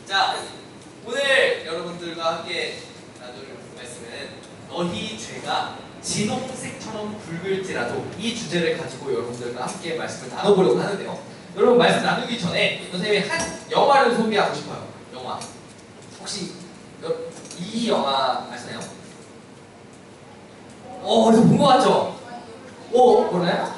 자, 오늘 여러분들과 함께 나눌 말씀은 너희 죄가 진홍색처럼 붉을지라도 이 주제를 가지고 여러분들과 함께 말씀을 나눠보려고 하는데요. 여러분 말씀 나누기 전에 선생님이 한 영화를 소개하고 싶어요. 영화. 혹시 이 영화 아시나요? 어디서 본 것 같죠? 모르나요?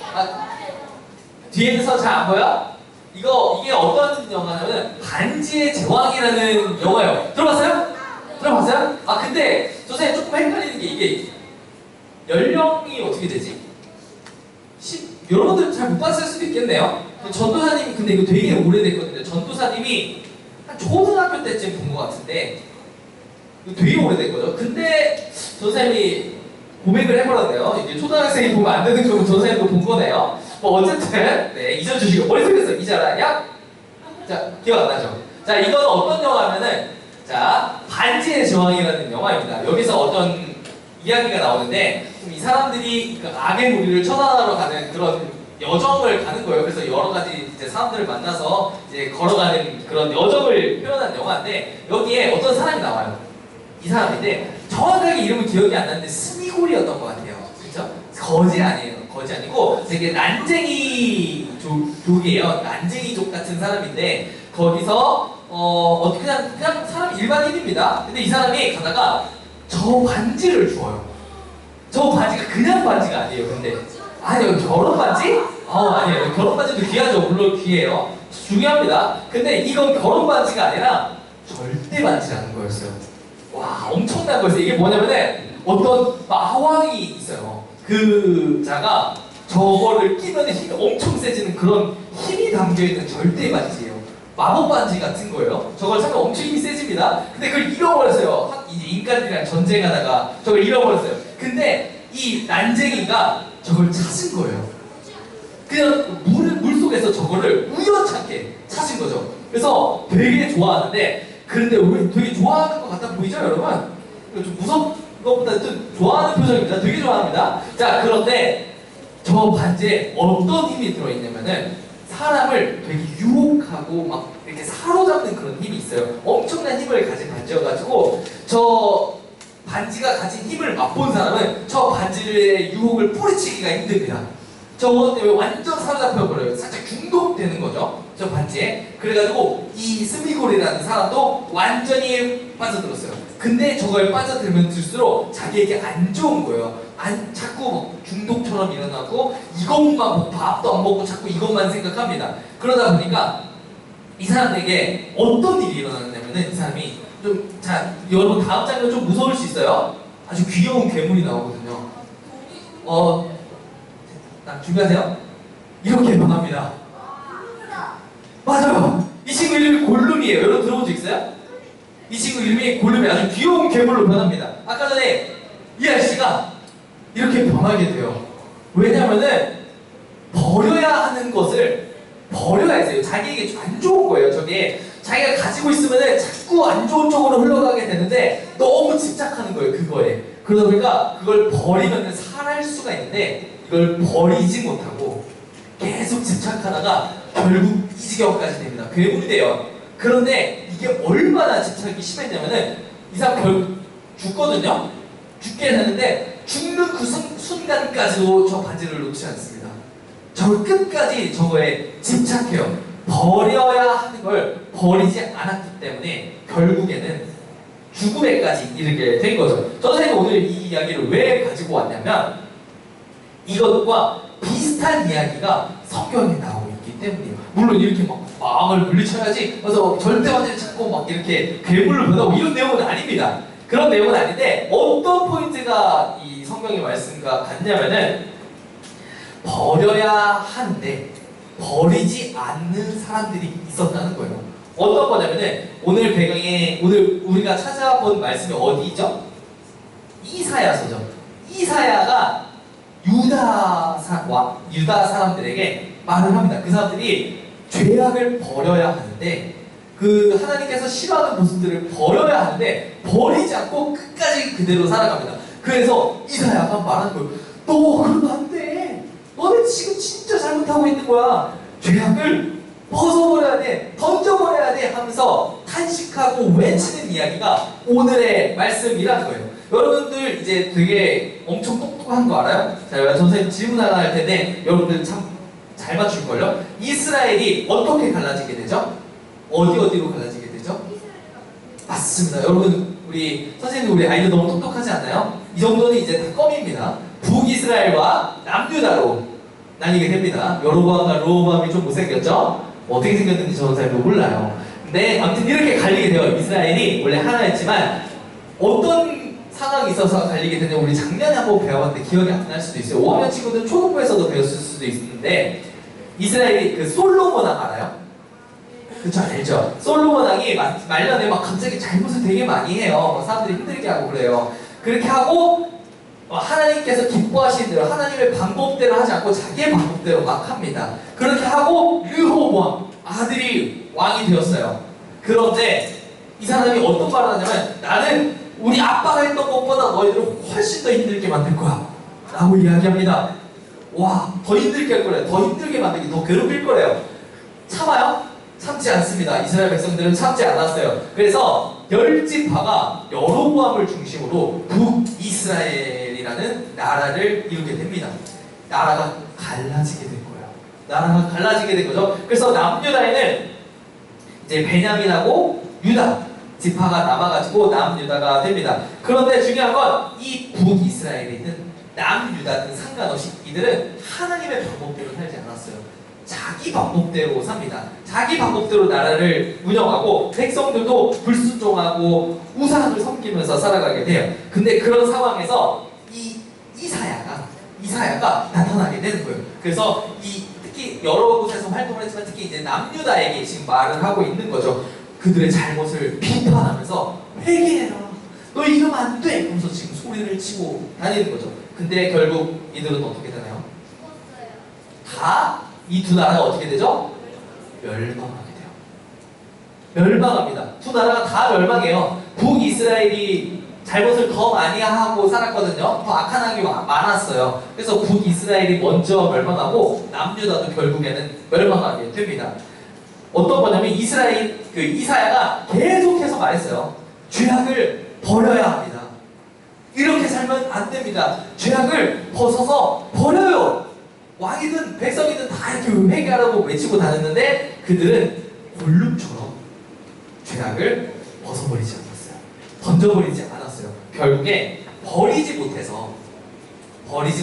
뒤에서 잘 안 보여? 이게 어떤 영화냐면 반지의 제왕이라는 영화예요. 들어봤어요? 들어봤어요? 근데 선생님 조금 헷갈리는 게 이게 연령이 어떻게 되지? 여러분들 잘 못 봤을 수도 있겠네요. 전도사님이 근데 이거 되게 오래됐거든요. 전도사님이 한 초등학교 때쯤 본 것 같은데 이거 되게 오래됐거든요. 근데 전도사님이 고백을 해버렸네요. 이게 초등학생이 보면 안 되는 거고 전도사님도 본 거네요. 뭐 어쨌든 네, 잊어주시고 머릿속에서 잊어라야. 자, 기억 안 나죠? 자, 이건 어떤 영화면은 자, 반지의 제왕이라는 영화입니다. 여기서 어떤 이야기가 나오는데 이 사람들이 그 악의 무리를 처단하러 가는 그런 여정을 가는 거예요. 그래서 여러 가지 이제 사람들을 만나서 이제 걸어가는 그런 여정을 표현한 영화인데 여기에 어떤 사람이 나와요. 이 사람인데 정확하게 이름은 기억이 안 나는데 스미골이었던 것 같아요. 그렇죠? 거지 아니에요. 거지 아니고 되게 난쟁이 족이에요. 난쟁이족 같은 사람인데 거기서 그냥 사람 일반인입니다. 근데 이 사람이 가다가 저 반지를 주어요. 저 반지가 그냥 반지가 아니에요. 근데 아니요, 결혼 반지? 아니에요. 결혼 반지도 귀하죠. 물론 귀해요. 중요합니다. 근데 이건 결혼 반지가 아니라 절대 반지라는 거였어요. 와, 엄청난 거였어요. 이게 뭐냐면은 어떤 마왕이 있어요. 그 자가 저거를 끼면 힘이 엄청 세지는 그런 힘이 담겨있는 절대 반지예요. 마법 반지 같은 거예요. 저걸 차면 엄청 힘이 세집니다. 근데 그걸 잃어버렸어요. 이제 인간들이랑 전쟁하다가 저걸 잃어버렸어요. 근데 이 난쟁이가 저걸 찾은 거예요. 그냥 물속에서 저거를 우연찮게 찾은 거죠. 그래서 되게 좋아하는데 그런데 왜 되게 좋아하는 것 같아 보이죠, 여러분? 좀 무섭 것보다 좀 좋아하는 표정입니다. 되게 좋아합니다. 자, 그런데 저 반지에 어떤 힘이 들어있냐면은 사람을 되게 유혹하고 막 이렇게 사로잡는 그런 힘이 있어요. 엄청난 힘을 가진 반지여가지고 저 반지가 가진 힘을 맛본 사람은 저 반지의 유혹을 뿌리치기가 힘듭니다. 저거 때문에 완전 사로잡혀버려요. 살짝 중독되는 거죠. 저 반지에. 그래가지고 이 스미골이라는 사람도 완전히 빠져들었어요. 근데 저걸 빠져들면 들수록 자기에게 안 좋은 거예요. 자꾸 막 중독처럼 일어나고 이것만 뭐 밥도 안 먹고 자꾸 이것만 생각합니다. 그러다 보니까 이 사람에게 어떤 일이 일어나냐면은 이 사람이 자, 여러분 다음 장면 좀 무서울 수 있어요. 아주 귀여운 괴물이 나오거든요. 준비하세요. 이렇게 변합니다. 맞아요. 이 친구 이름이 골룸이에요. 여러분 들어본 적 있어요? 이 친구 이름이 골룸이 아주 귀여운 괴물로 변합니다. 아까 전에 이 아저씨가 이렇게 변하게 돼요. 왜냐면은 버려야 하는 것을 버려야 했어요. 자기에게 좀 안 좋은 거예요. 저게 자기가 가지고 있으면은 자꾸 안 좋은 쪽으로 흘러가게 되는데 너무 집착하는 거예요. 그거에. 그러다 보니까 그걸 버리면은 살할 수가 있는데 이걸 버리지 못하고 계속 집착하다가 결국 이 지경까지 됩니다. 괴물이 돼요. 그런데 이게 얼마나 집착이 심했냐면은 이 사람 결국 죽거든요. 죽게 되는데 죽는 그 순간까지도 저 반지를 놓지 않습니다. 저 끝까지 저거에 집착해요. 버려야 하는 걸 버리지 않았기 때문에 결국에는 죽음에까지 이르게 된 거죠. 선생님이 오늘 이 이야기를 왜 가지고 왔냐면 이것과 비슷한 이야기가 성경에 나오고 있기 때문이에요. 물론 이렇게 막 마음을 물리쳐야지 그래서 절대 반지를 찾고 막 이렇게 괴물로 변하고 이런 내용은 아닙니다. 그런 내용은 아닌데 어떤 포인트가 이 성경의 말씀과 같냐면은 버려야 하는데 버리지 않는 사람들이 있었다는 거예요. 어떤 거냐면은 오늘 배경에 오늘 우리가 찾아본 말씀이 어디죠? 이사야서죠. 이사야가 유다 사람들에게 말을 합니다. 그 사람들이 죄악을 버려야 하는데 그 하나님께서 싫어하는 모습들을 버려야 하는데 버리지 않고 끝까지 그대로 살아갑니다. 그래서 이사야가 말하는 거예요. 너 그러면 안 돼. 너는 지금 진짜 잘못하고 있는 거야. 죄악을 벗어버려야 돼, 던져버려야 돼 하면서 탄식하고 외치는 이야기가 오늘의 말씀이라는 거예요. 여러분들 이제 되게 엄청 똑똑한 거 알아요? 자, 선생님 질문 하나 할 텐데 여러분들 참 잘 맞출걸요? 이스라엘이 어떻게 갈라지게 되죠? 어디로 갈라지게 되죠? 맞습니다. 여러분 우리 선생님 우리 아이들 너무 똑똑하지 않나요? 이 정도는 이제 다 껌입니다. 북이스라엘과 남유다로 나뉘게 됩니다. 여로보암과 르호보암이 좀 못생겼죠? 어떻게 생겼는지 저는 잘 몰라요. 근데 아무튼 이렇게 갈리게 돼요. 이스라엘이 원래 하나였지만 어떤 상황이 있어서 갈리게 되냐 우리 작년에 한번 배워봤는데 기억이 안 날 수도 있어요. 5학년 친구들은 초등부에서도 배웠을 수도 있는데 이스라엘이 그 솔로몬 왕 알아요? 그쵸, 알죠? 솔로몬 왕이 말년에 막 갑자기 잘못을 되게 많이 해요. 막 사람들이 힘들게 하고 그래요. 그렇게 하고 하나님께서 기뻐하시는 대로 하나님의 방법대로 하지 않고 자기의 방법대로 막 합니다. 그렇게 하고 르호보암 아들이 왕이 되었어요. 그런데 이 사람이 어떤 말을 하냐면 나는 우리 아빠가 했던 것보다 너희들을 훨씬 더 힘들게 만들 거야 라고 이야기합니다. 와, 더 힘들게 할 거래요. 더 힘들게 만들기, 더 괴롭힐 거래요. 참아요? 참지 않습니다. 이스라엘 백성들은 참지 않았어요. 그래서 10지파가 여로보암을 중심으로 북이스라엘이라는 나라를 이루게 됩니다. 나라가 갈라지게 된 거예요. 나라가 갈라지게 된 거죠. 그래서 남유다에는 이제 베냐민하고 유다 지파가 남아가지고 남유다가 됩니다. 그런데 중요한 건 이 북이스라엘에 있는 남유다는 상관없이 이들은 하나님의 방법대로 살지 않았어요. 자기 방법대로 삽니다. 자기 방법대로 나라를 운영하고 백성들도 불순종하고 우상을 섬기면서 살아가게 돼요. 근데 그런 상황에서 이사야가 나타나게 되는 거예요. 그래서 특히 여러 곳에서 활동을 했지만 특히 이제 남유다에게 지금 말을 하고 있는 거죠. 그들의 잘못을 비판하면서 회개해라. 너 이러면 안 돼. 그러면서 지금 소리를 치고 다니는 거죠. 근데 결국 이들은 어떻게 되나요? 다 이 두 나라가 어떻게 되죠? 멸망하게 돼요. 멸망합니다. 두 나라가 다 멸망해요. 북이스라엘이 잘못을 더 많이 하고 살았거든요. 더 악한 악이 많았어요. 그래서 북이스라엘이 먼저 멸망하고 남유다도 결국에는 멸망하게 됩니다. 어떤 거냐면 이사야가 계속해서 말했어요. 죄악을 버려야 합니다. 이렇게 살면 안 됩니다. 죄악을 벗어서 버려요. 왕이든 백성이든 다 이렇게 회개하라고 외치고 다녔는데 그들은 골룸처럼 죄악을 벗어버리지 않았어요. 던져버리지 않았어요. 결국에 버리지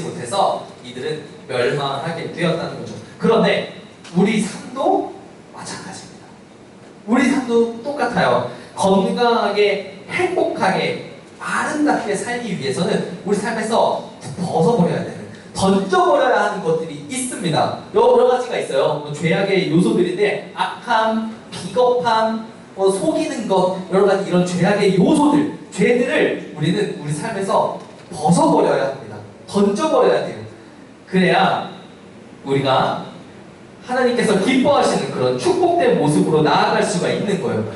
못해서 이들은 멸망하게 되었다는 거죠. 그런데 우리 삶도 마찬가지입니다. 우리 삶도 똑같아요. 건강하게 행복하게 아름답게 살기 위해서는 우리 삶에서 벗어버려야 되는 던져버려야 하는 것들이 있습니다. 여러 가지가 있어요. 뭐 죄악의 요소들인데 악함, 비겁함, 속이는 것 여러 가지 이런 죄악의 요소들, 죄들을 우리는 우리 삶에서 벗어버려야 합니다. 던져버려야 돼요. 그래야 우리가 하나님께서 기뻐하시는 그런 축복된 모습으로 나아갈 수가 있는 거예요.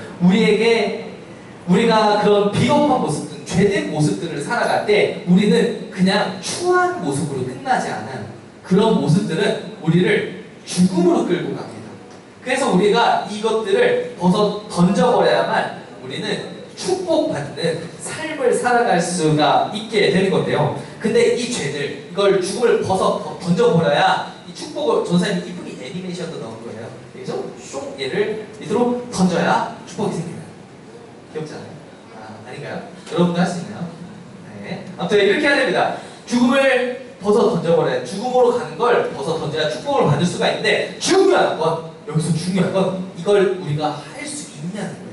우리가 그런 비겁한 모습들, 죄된 모습들을 살아갈 때 우리는 그냥 추한 모습으로 끝나지 않아요. 그런 모습들은 우리를 죽음으로 끌고 갑니다. 그래서 우리가 이것들을 던져버려야만 우리는 축복받는 삶을 살아갈 수가 있게 되는 건데요. 근데 이 죄들, 이걸 죽음을 던져버려야 이 축복을 전사님이 이쁘게 애니메이션도 넣은 거예요. 그래서 쏙 얘를 밑으로 던져야 축복이 생깁니다. 귀엽지 않아요? 아닌가요? 여러분도 할 수 있나요? 네. 아무튼 이렇게 해야 됩니다. 죽음을 던져버려야 죽음으로 가는 걸 던져야 축복을 받을 수가 있는데 여기서 중요한 건 이걸 우리가 할 수 있냐는 거예요.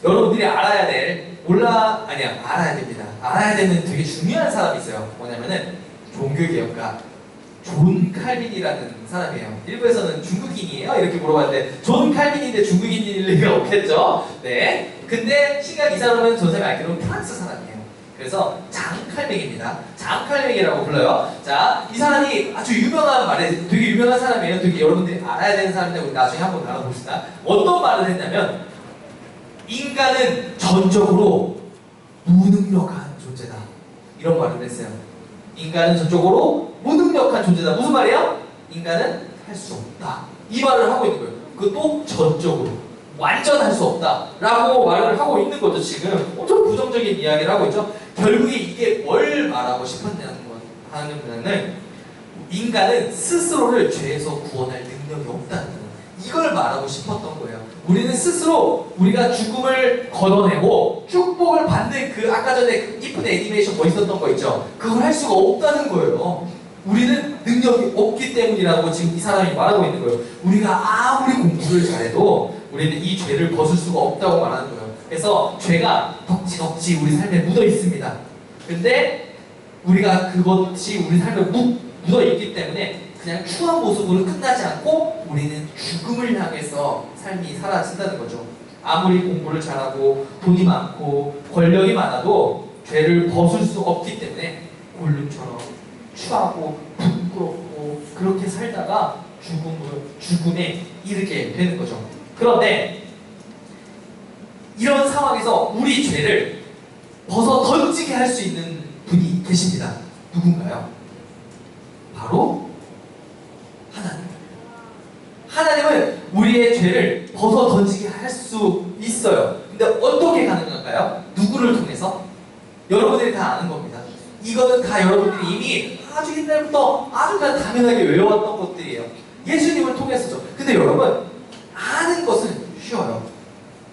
여러분들이 알아야 됩니다. 알아야 되는 되게 중요한 사람이 있어요. 뭐냐면은 종교개혁가 존 칼빈이라는 사람이에요. 일부에서는 중국인이에요? 이렇게 물어봤는데 존 칼빈인데 중국인일 리가 없겠죠? 네. 근데 신기한 이 사람은 선생님이 알기로는 프랑스 사람이에요. 그래서 장칼뱅입니다. 장칼뱅이라고 불러요. 자, 이 사람이 아주 되게 유명한 사람이에요. 되게 여러분들이 알아야 되는 사람인데 우리 나중에 한번 알아봅시다. 어떤 말을 했냐면 인간은 전적으로 무능력한 존재다. 이런 말을 했어요. 인간은 전적으로 무능력한 존재다. 무슨 말이에요? 인간은 할 수 없다. 이 말을 하고 있는 거예요. 그것도 전적으로. 완전 할 수 없다라고 말을 하고 있는 거죠. 지금 엄청 부정적인 이야기를 하고 있죠. 결국에 이게 뭘 말하고 싶었냐는 하면은 인간은 스스로를 죄에서 구원할 능력이 없다는 거예요. 이걸 말하고 싶었던 거예요. 우리는 스스로 우리가 죽음을 걷어내고 축복을 받는 그 아까 전에 그 이쁜 애니메이션 있었던 거 있죠. 그걸 할 수가 없다는 거예요. 우리는 능력이 없기 때문이라고 지금 이 사람이 말하고 있는 거예요. 우리가 아무리 공부를 잘해도 우리는 이 죄를 벗을 수가 없다고 말하는 거예요. 그래서 죄가 덕지덕지 우리 삶에 묻어 있습니다. 근데 우리가 그것이 우리 삶에 묻어 있기 때문에 그냥 추한 모습으로 끝나지 않고 우리는 죽음을 향해서 삶이 사라진다는 거죠. 아무리 공부를 잘하고 돈이 많고 권력이 많아도 죄를 벗을 수 없기 때문에 골룸처럼 추하고 부끄럽고 그렇게 살다가 죽음에 이르게 되는 거죠. 그런데 이런 상황에서 우리 죄를 벗어 던지게 할 수 있는 분이 계십니다. 누군가요? 바로 하나님. 하나님은 우리의 죄를 벗어 던지게 할 수 있어요. 근데 어떻게 가능할까요? 누구를 통해서? 여러분들이 다 아는 겁니다. 이거는 다 여러분들이 이미 아주 옛날부터 아주 당연하게 외워왔던 것들이에요. 예수님을 통해서죠. 근데 여러분, 아는 것은 쉬워요.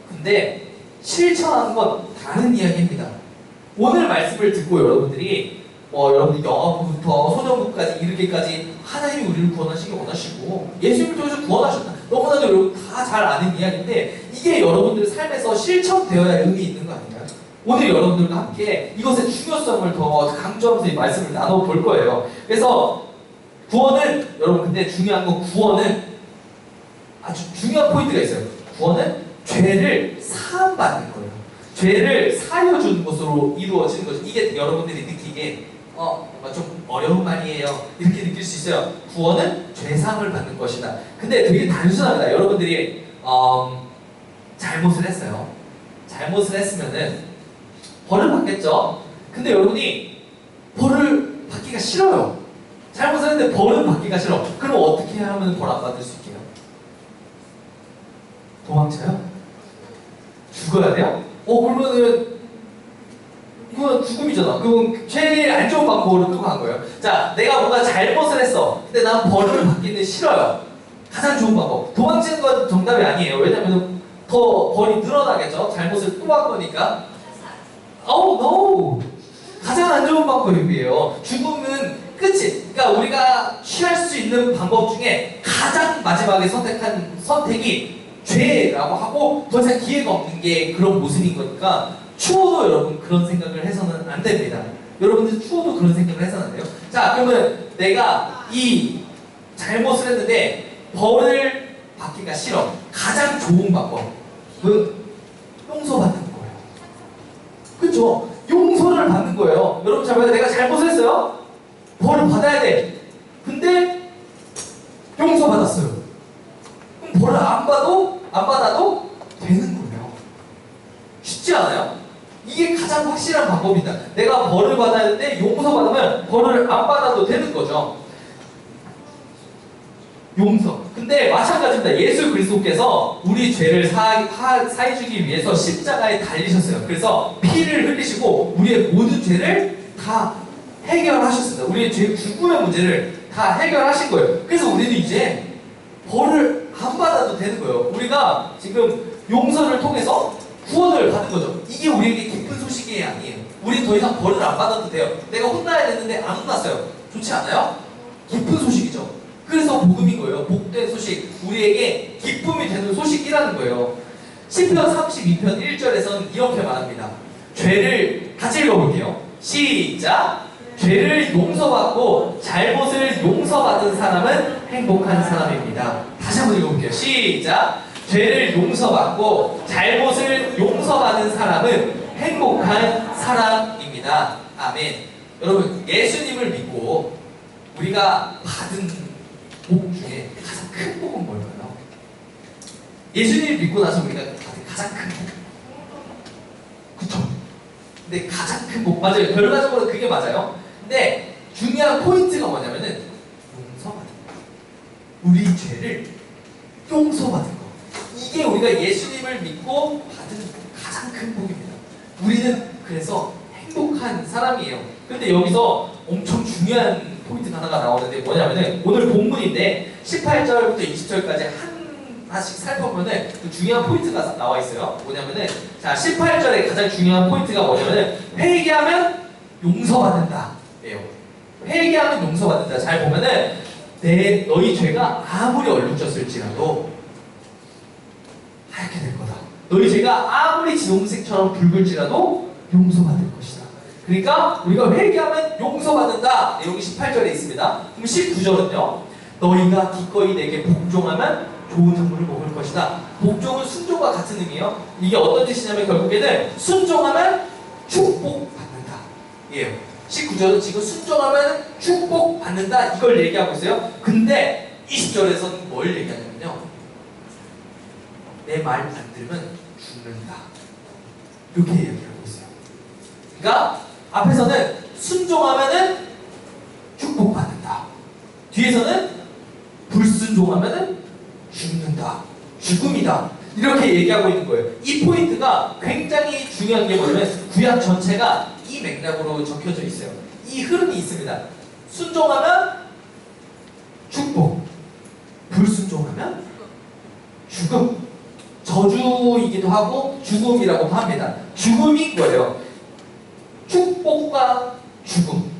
근데 실천하는 건 다른 이야기입니다. 오늘 말씀을 듣고 여러분들이 여러분이 영어부터 소년부까지 이르기까지 하나님이 우리를 구원하시기 원하시고 예수님을 통해서 구원하셨다. 너무나도 여러분 다 잘 아는 이야기인데 이게 여러분들 삶에서 실천되어야 의미 있는 거 아닌가요? 오늘 여러분들과 함께 이것의 중요성을 더 강조하면서 이 말씀을 나눠볼 거예요. 그래서 구원은 여러분 근데 중요한 건 구원은 아주 중요한 포인트가 있어요. 구원은 죄를 사함받는 거예요. 죄를 사려주는 것으로 이루어지는 거죠. 이게 여러분들이 느끼기에 뭔가 좀 어려운 말이에요. 이렇게 느낄 수 있어요. 구원은 죄사함을 받는 것이다. 근데 되게 단순합니다. 여러분들이 잘못을 했어요. 잘못을 했으면은 벌을 받겠죠. 근데 여러분이 벌을 받기가 싫어요. 잘못을 했는데 벌은 받기가 싫어. 그럼 어떻게 하면 벌 안 받을 수 있게요? 도망쳐요? 죽어야 돼요? 그러면은 그건 죽음이잖아. 그건 제일 안 좋은 방법으로 끌고 간 거예요. 자, 내가 뭔가 잘못을 했어. 근데 난 벌을 받기는 싫어요. 가장 좋은 방법. 도망치는 건 정답이 아니에요. 왜냐면 더 벌이 늘어나겠죠. 잘못을 또 한 거니까. No! 가장 안 좋은 방법이에요. 죽음은 끝이. 그러니까 우리가 취할 수 있는 방법 중에 가장 마지막에 선택한 선택이 죄라고 하고 더 이상 기회가 없는 게 그런 모습인 거니까 추워도 여러분 그런 생각을 해서는 안 됩니다. 여러분들 추워도 그런 생각을 해서는 안 돼요. 자, 그러면 내가 이 잘못을 했는데 벌을 받기가 싫어. 가장 좋은 방법은 용서받는 거예요. 그렇죠? 용서를 받는 거예요. 여러분 잘 봐요. 내가 잘못을 했어요. 벌을 받아야 돼. 근데 용서받았어요. 그럼 벌을 안 받아도 되는 거예요. 쉽지 않아요? 이게 가장 확실한 방법이다. 내가 벌을 받아야 되는데 용서받으면 벌을 안 받아도 되는 거죠. 용서. 근데 마찬가지입니다. 예수 그리스도께서 우리 죄를 사해주기 위해서 십자가에 달리셨어요. 그래서 피를 흘리시고 우리의 모든 죄를 다 해결하셨습니다. 우리의 죄 죽음의 문제를 다 해결하신 거예요. 그래서 우리는 이제 벌을 안 받아도 되는 거예요. 우리가 지금 용서를 통해서 구원을 받은 거죠. 이게 우리에게 기쁜 소식이 아니에요. 우리 더 이상 벌을 안 받아도 돼요. 내가 혼나야 되는데 안 혼났어요. 좋지 않아요? 기쁜 소식이죠. 그래서 복음인 거예요. 복된 소식. 우리에게 기쁨이 되는 소식이라는 거예요. 시편 32편 1절에서는 이렇게 말합니다. 죄를 같이 읽어볼게요. 시작! 죄를 용서받고 잘못을 용서받은 사람은 행복한 사람입니다. 다시 한번 읽어볼게요. 시작! 죄를 용서받고 잘못을 용서받은 사람은 행복한 사람입니다. 아멘. 여러분, 예수님을 믿고 우리가 받은 복 중에 가장 큰 복은 뭘까요? 예수님을 믿고 나서 우리가 받은 가장 큰 복. 그쵸? 근데 가장 큰 복, 맞아요. 결과적으로 그게 맞아요. 근데 중요한 포인트가 뭐냐면은 용서받은 거예요. 우리 죄를 용서받은 거. 이게 우리가 예수님을 믿고 받은 가장 큰 복입니다. 우리는 그래서 행복한 사람이에요. 근데 여기서 엄청 중요한 포인트가 하나가 나오는데 뭐냐면은 오늘 본문인데 18절부터 20절까지 하나씩 살펴보면은 그 중요한 포인트가 나와 있어요. 뭐냐면은 자 18절에 가장 중요한 포인트가 뭐냐면은 회개하면 용서받는다 예요. 회개하면 용서받는다. 잘 보면은 너희 죄가 아무리 얼룩졌을지라도 하얗게 될 거다. 너희 죄가 아무리 지홍색처럼 붉을지라도 용서받을 것이다. 그러니까 우리가 회개하면 용서받는다. 내용이 18절에 있습니다. 그럼 19절은요. 너희가 기꺼이 내게 복종하면 좋은 선물을 먹을 것이다. 복종은 순종과 같은 의미예요. 이게 어떤 뜻이냐면 결국에는 순종하면 축복받는다. 예요. 19절은 지금 순종하면 축복받는다. 이걸 얘기하고 있어요. 근데 20절에서는 뭘 얘기하냐면요. 내 말 안 들으면 죽는다. 이렇게 얘기하고 있어요. 그러니까 앞에서는 순종하면은 축복받는다. 뒤에서는 불순종하면은 죽는다. 죽음이다. 이렇게 얘기하고 있는 거예요. 이 포인트가 굉장히 중요한 게 뭐냐면 구약 전체가 이 맥락으로 적혀져 있어요. 이 흐름이 있습니다. 순종하면 축복, 불순종하면 죽음. 저주이기도 하고 죽음이라고도 합니다. 죽음이 뭐예요? 축복과 죽음.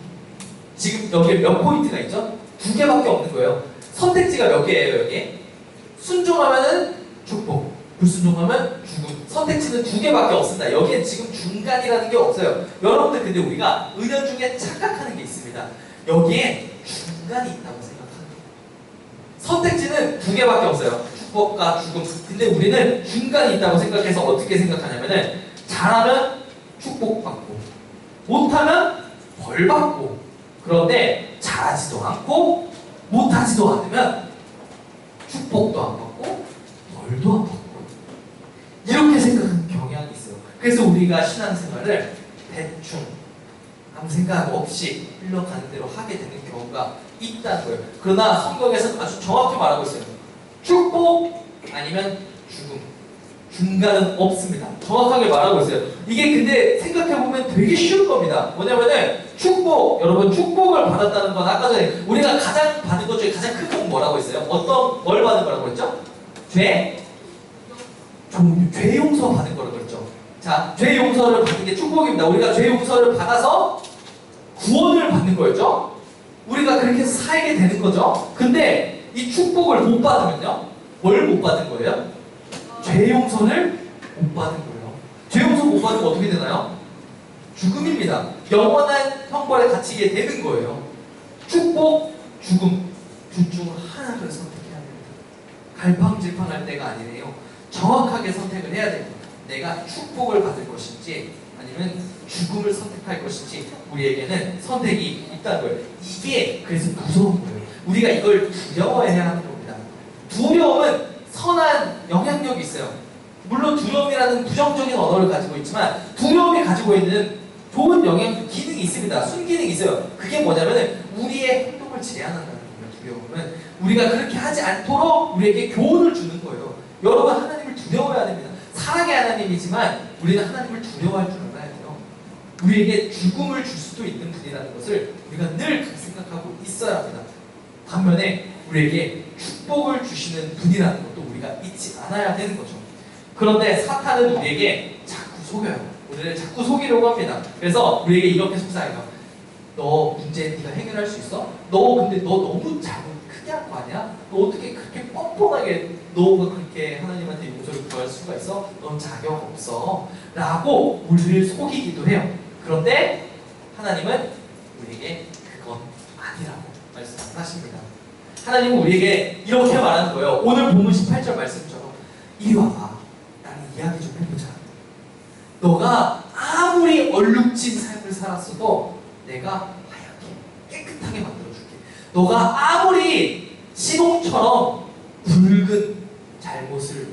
지금 여기에 몇 포인트가 있죠? 2개밖에 없는 거예요. 선택지가 몇 개예요, 여기? 순종하면은 축복, 불순종하면 죽음. 선택지는 2개밖에 없습니다. 여기에 지금 중간이라는 게 없어요. 여러분들 근데 우리가 은연중에 착각하는 게 있습니다. 여기에 중간이 있다고 생각하는 거예요. 선택지는 2개밖에 없어요. 축복과 죽음. 근데 우리는 중간이 있다고 생각해서 어떻게 생각하냐면은 잘하면 축복받고 못하면 벌받고 그런데 잘하지도 않고 못하지도 않으면 축복도 안 받고 벌도 안 받고 이렇게 생각하는 경향이 있어요. 그래서 우리가 신앙생활을 대충 아무 생각 없이 흘러가는 대로 하게 되는 경우가 있다는 거예요. 그러나 성경에서는 아주 정확히 말하고 있어요. 축복 아니면 죽음. 중간은 없습니다. 정확하게 말하고 있어요. 이게 근데 생각해보면 되게 쉬운 겁니다. 뭐냐면은 축복, 여러분 축복을 받았다는 건 아까 전에 우리가 가장 받은 것 중에 가장 큰 건 뭐라고 했어요? 뭘 받은 거라고 했죠? 죄 용서 받은 거라고 그랬죠. 자, 죄 용서를 받는 게 축복입니다. 우리가 죄 용서를 받아서 구원을 받는 거였죠. 우리가 그렇게 해서 살게 되는 거죠. 근데 이 축복을 못 받으면요, 뭘 못 받은 거예요? 죄 용서를 못 받은 거예요. 죄 용서 못 받으면 어떻게 되나요? 죽음입니다. 영원한 형벌에 갇히게 되는 거예요. 축복, 죽음 둘 중 하나를 선택해야 됩니다. 갈팡질팡할 때가 아니네요. 정확하게 선택을 해야 됩니다. 내가 축복을 받을 것인지 아니면 죽음을 선택할 것인지 우리에게는 선택이 있다는 거예요. 이게 그래서 무서운 거예요. 우리가 이걸 두려워해야 하는 겁니다. 두려움은 선한 영향력이 있어요. 물론 두려움이라는 부정적인 언어를 가지고 있지만 두려움이 가지고 있는 좋은 기능이 있습니다. 순기능이 있어요. 그게 뭐냐면 우리의 행동을 제한한다는 거예요. 두려움은 우리가 그렇게 하지 않도록 우리에게 교훈을 주는 거예요. 여러분 하나님을 두려워해야 됩니다. 사랑의 하나님이지만 우리는 하나님을 두려워할 줄 알아야 돼요. 우리에게 죽음을 줄 수도 있는 분이라는 것을 우리가 늘 생각하고 있어야 합니다. 반면에 우리에게 축복을 주시는 분이라는 것도 우리가 잊지 않아야 되는 거죠. 그런데 사탄은 우리에게 자꾸 속여요. 우리를 자꾸 속이려고 합니다. 그래서 우리에게 이렇게 속삭여요. 너 문제 네가 해결할 수 있어? 근데 너 너무 잘못 크게 한 거 아니야? 너 어떻게 그렇게 뻔뻔하게 너가 그렇게 하나님한테 용서를 구할 수가 있어? 넌 자격 없어. 라고 우리를 속이기도 해요. 그런데 하나님은 우리에게 그건 아니라고 말씀하십니다. 하나님은 우리에게 이렇게 말하는 거예요. 오늘 본문 18절 말씀처럼 이리 와봐. 나는 이야기 좀 해보자. 너가 아무리 얼룩진 삶을 살았어도 내가 하얗게 깨끗하게 만들어줄게. 너가 아무리 신홍처럼 붉은 잘못을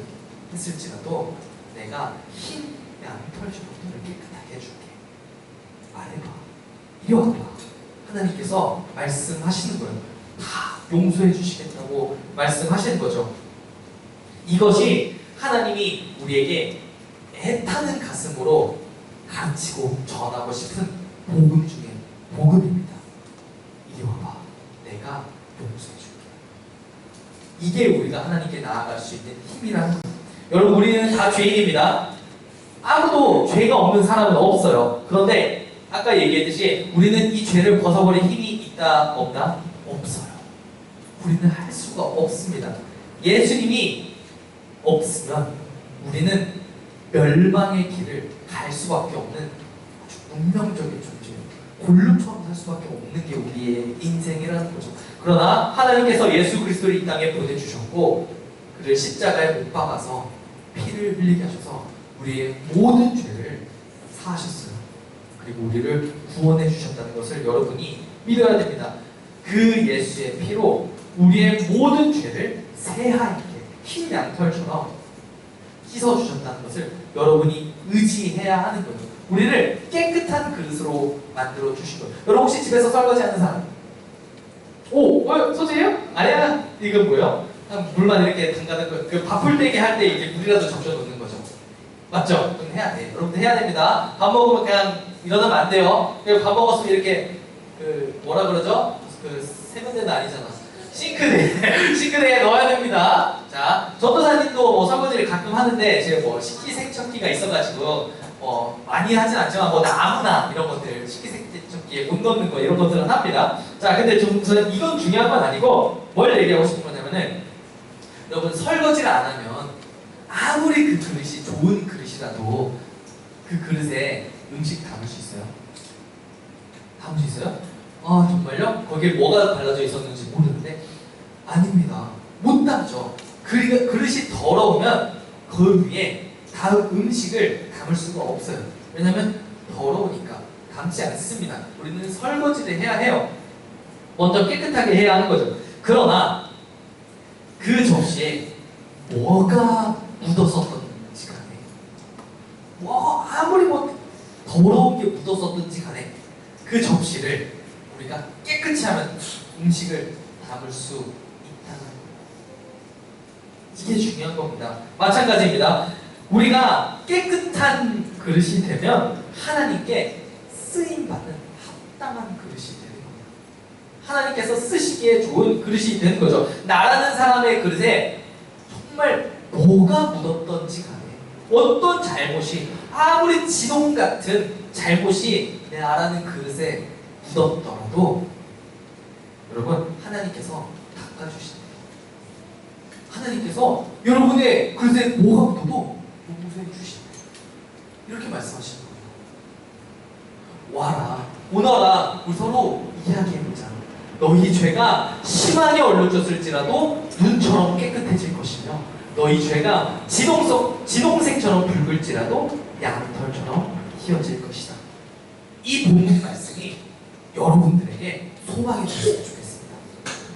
했을지라도 내가 흰 양털처럼 너를 깨끗하게 해줄게. 말해봐. 이리 와봐. 하나님께서 말씀하시는 거예요. 다 용서해 주시겠다고 말씀하시는 거죠. 이것이 하나님이 우리에게 애타는 가슴으로 가르치고 전하고 싶은 복음 중에 복음입니다. 이리 와봐. 내가 용서해 줄게. 이게 우리가 하나님께 나아갈 수 있는 힘이라는 거예요. 여러분, 우리는 다 죄인입니다. 아무도 죄가 없는 사람은 없어요. 그런데 아까 얘기했듯이 우리는 이 죄를 벗어버릴 힘이 있다 없다? 없어요. 우리는 할 수가 없습니다. 예수님이 없으면 우리는 멸망의 길을 갈 수밖에 없는 아주 운명적인 존재예요. 골룸처럼 살 수밖에 없는 게 우리의 인생이라는 거죠. 그러나 하나님께서 예수 그리스도를 이 땅에 보내주셨고 그를 십자가에 못 박아서 피를 흘리게 하셔서 우리의 모든 죄를 사하셨어요. 그리고 우리를 구원해 주셨다는 것을 여러분이 믿어야 됩니다. 그 예수의 피로 우리의 모든 죄를 새하얗게 흰 양털처럼 씻어주셨다는 것을 여러분이 의지해야 하는 거죠. 우리를 깨끗한 그릇으로 만들어 주신 거예요. 여러분 혹시 집에서 설거지 하는 사람? 오! 소재예요? 아니야. 이건 뭐예요? 물만 이렇게 담가는 거. 그 밥풀떼기 할 때 이제 물이라도 적셔 놓는 거죠. 맞죠? 그럼 해야 돼. 여러분들 해야 됩니다. 밥 먹으면 그냥 일어나면 안 돼요. 밥 먹었으면 이렇게 뭐라 그러죠? 세면대는 아니잖아. 싱크대에 넣어야 됩니다. 자, 전도사님도 뭐 설거지를 가끔 하는데 제가 뭐 식기세척기가 있어가지고 많이 하진 않지만 뭐 나무나 이런 것들 식기세척기에 못 넣는 거 이런 것들은 합니다. 자, 근데 저는 이건 중요한 건 아니고 뭘 얘기하고 싶은 거냐면은 여러분 설거지를 안 하면 아무리 그 그릇이 좋은 그릇이라도 그 그릇에 음식 담을 수 있어요? 담을 수 있어요? 아 정말요? 거기에 뭐가 발라져 있었는지 모르는데 아닙니다. 못 담죠. 그릇이 더러우면 그 위에 다음 음식을 담을 수가 없어요. 왜냐면 더러우니까 담지 않습니다. 우리는 설거지를 해야 해요. 먼저 깨끗하게 해야 하는 거죠. 그러나 그 접시에 뭐가 묻었었던지 간에 아무리 더러운 게 묻었었든지 간에 그 접시를 우리가 깨끗이 하면 음식을 담을 수 있다는 이게 중요한 겁니다. 마찬가지입니다. 우리가 깨끗한 그릇이 되면 하나님께 쓰임받는 합당한 그릇이 되는 겁니다. 하나님께서 쓰시기에 좋은 그릇이 되는 거죠. 나라는 사람의 그릇에 정말 뭐가 묻었던지 간에 어떤 잘못이 아무리 지동 같은 잘못이 나라는 그릇에 묻었더라도 여러분 하나님께서 닦아주신대요. 하나님께서 여러분의 그릇에 뭐가 묻어도 용서해 주신대요. 이렇게 말씀하시는 거예요. 와라 오너라 우리 서로 이야기해보자. 너희 죄가 심하게 얼룩졌을지라도 눈처럼 깨끗해질 것이며 너희 죄가 지동색처럼 붉을지라도 양털처럼 휘어질 것이다. 이 본문 말씀이 여러분들에게 소망이 되었으면 좋겠습니다.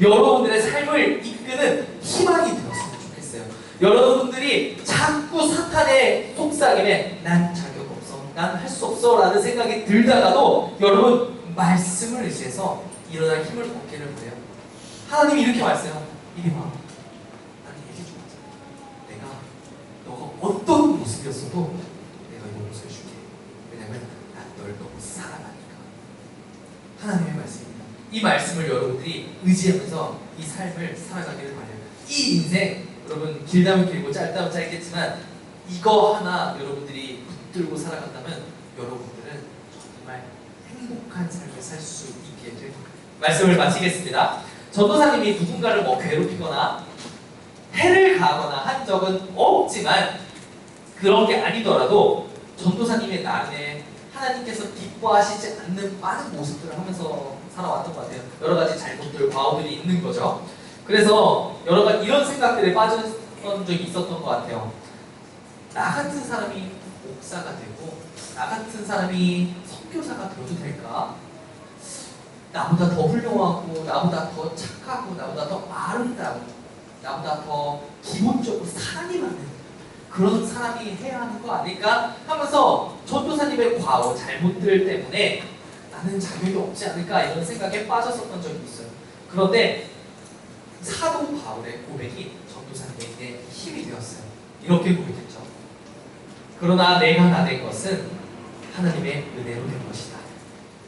여러분들의 삶을 이끄는 희망이 되었으면 좋겠어요. 여러분들이 자꾸 사탄의 속삭임에 난 자격 없어, 난 할 수 없어 라는 생각이 들다가도 여러분 말씀을 의지해서 일어날 힘을 얻기를 바래요. 하나님이 이렇게 말씀해요. 이리 와. 나는 얘기 좀 하자. 너가 어떤 모습이었어도 내가 용서해 줄게. 왜냐면 난 널 너무 사랑하니까. 하나님의 말씀입니다. 이 말씀을 여러분들이 의지하면서 이 삶을 살아가기를 바래요. 이 인생 여러분 길다면 길고 짧다면 짧겠지만 이거 하나 여러분들이 붙들고 살아간다면 여러분들은 정말 행복한 삶을 살 수 있게 될 겁니다. 말씀을 마치겠습니다. 전도사님이 누군가를 괴롭히거나 해를 가하거나 한 적은 없지만 그런 게 아니더라도 전도사님의 나름에 하나님께서 기뻐하시지 않는 많은 모습들을 하면서 살아왔던 것 같아요. 여러 가지 잘못들, 과오들이 있는 거죠. 그래서 여러 가지 이런 생각들에 빠졌던 적이 있었던 것 같아요. 나 같은 사람이 목사가 되고 나 같은 사람이 선교사가 되어도 될까? 나보다 더 훌륭하고 나보다 더 착하고 나보다 더 아름다고 나보다 더 기본적으로 사랑이 많은 그런 사람이 해야 하는 거 아닐까 하면서 전도사님의 과오, 잘못들 때문에 나는 자격이 없지 않을까 이런 생각에 빠졌었던 적이 있어요. 그런데 사도 바울의 고백이 전도사님에게 힘이 되었어요. 이렇게 고백했죠. 그러나 내가 나 된 것은 하나님의 은혜로 된 것이다.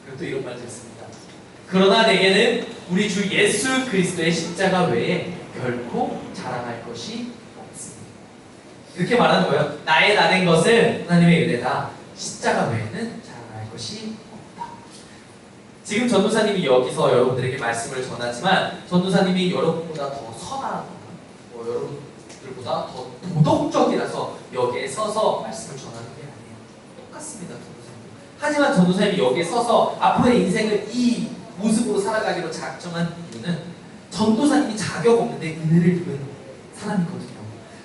그리고 또 이런 말도 있습니다. 그러나 내게는 우리 주 예수 그리스도의 십자가 외에 결코 자랑할 것이 없습니다. 이렇게 말하는 거예요. 나의 나 된 것은 하나님의 은혜다. 십자가 외에는 자랑할 것이 없다. 지금 전도사님이 여기서 여러분들에게 말씀을 전하지만 전도사님이 여러분보다 더 선하거나 여러분들보다 더 도덕적이라서 여기에 서서 말씀을 전하는 게 아니에요. 똑같습니다. 전도사님. 하지만 전도사님이 여기에 서서 앞으로의 인생을 이 모습으로 살아가기로 작정한 이유는 전도사님이 자격 없는데 은혜를 입은 사람이거든요.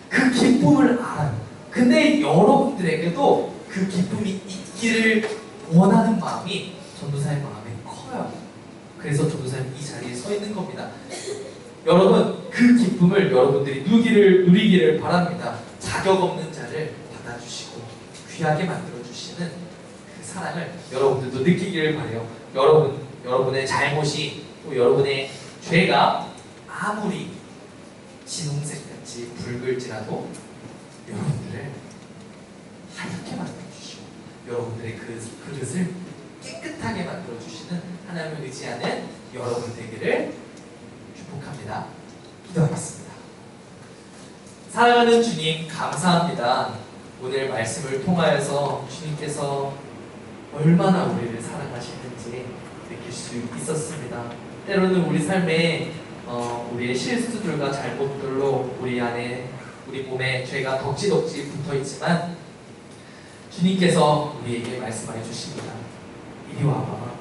그 기쁨을 알아요. 근데 여러분들에게도 그 기쁨이 있기를 원하는 마음이 전도사의 마음에 커요. 그래서 전도사님 이 자리에 서 있는 겁니다. 여러분, 그 기쁨을 여러분들이 누리기를 바랍니다. 자격 없는 자를 받아주시고 귀하게 만들어주시는 그 사랑을 여러분들도 느끼기를 바라요. 여러분의 잘못이 또 여러분의 죄가 아무리 진홍색같이 붉을지라도 여러분들을 하얗게 만들어주시고 여러분들의 그 그릇을 깨끗하게 만들어주시는 하나님을 의지하는 여러분 되기를 축복합니다. 기도하겠습니다. 사랑하는 주님, 감사합니다. 오늘 말씀을 통하여서 주님께서 얼마나 우리를 사랑하시는지 느낄 수 있었습니다. 때로는 우리 삶에 우리의 실수들과 잘못들로 우리 안에 우리 몸에 죄가 덕지덕지 붙어있지만 주님께서 우리에게 말씀하여 주십니다. 이리 와봐.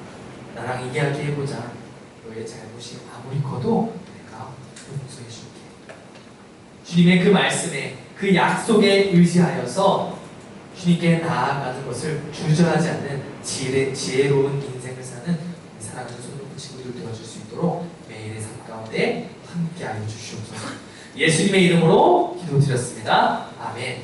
나랑 이야기해보자. 너의 잘못이 아무리 커도 내가 용서해 줄게. 주님의 그 말씀에 그 약속에 의지하여서 주님께 나아가는 것을 주저하지 않는 지혜로운 인생을 사는 사랑하는 손놓고 친구들 되어줄 수 있도록 매일의 삶 가운데 함께하여 주시옵소서. 예수님의 이름으로 기도드렸습니다. 아멘.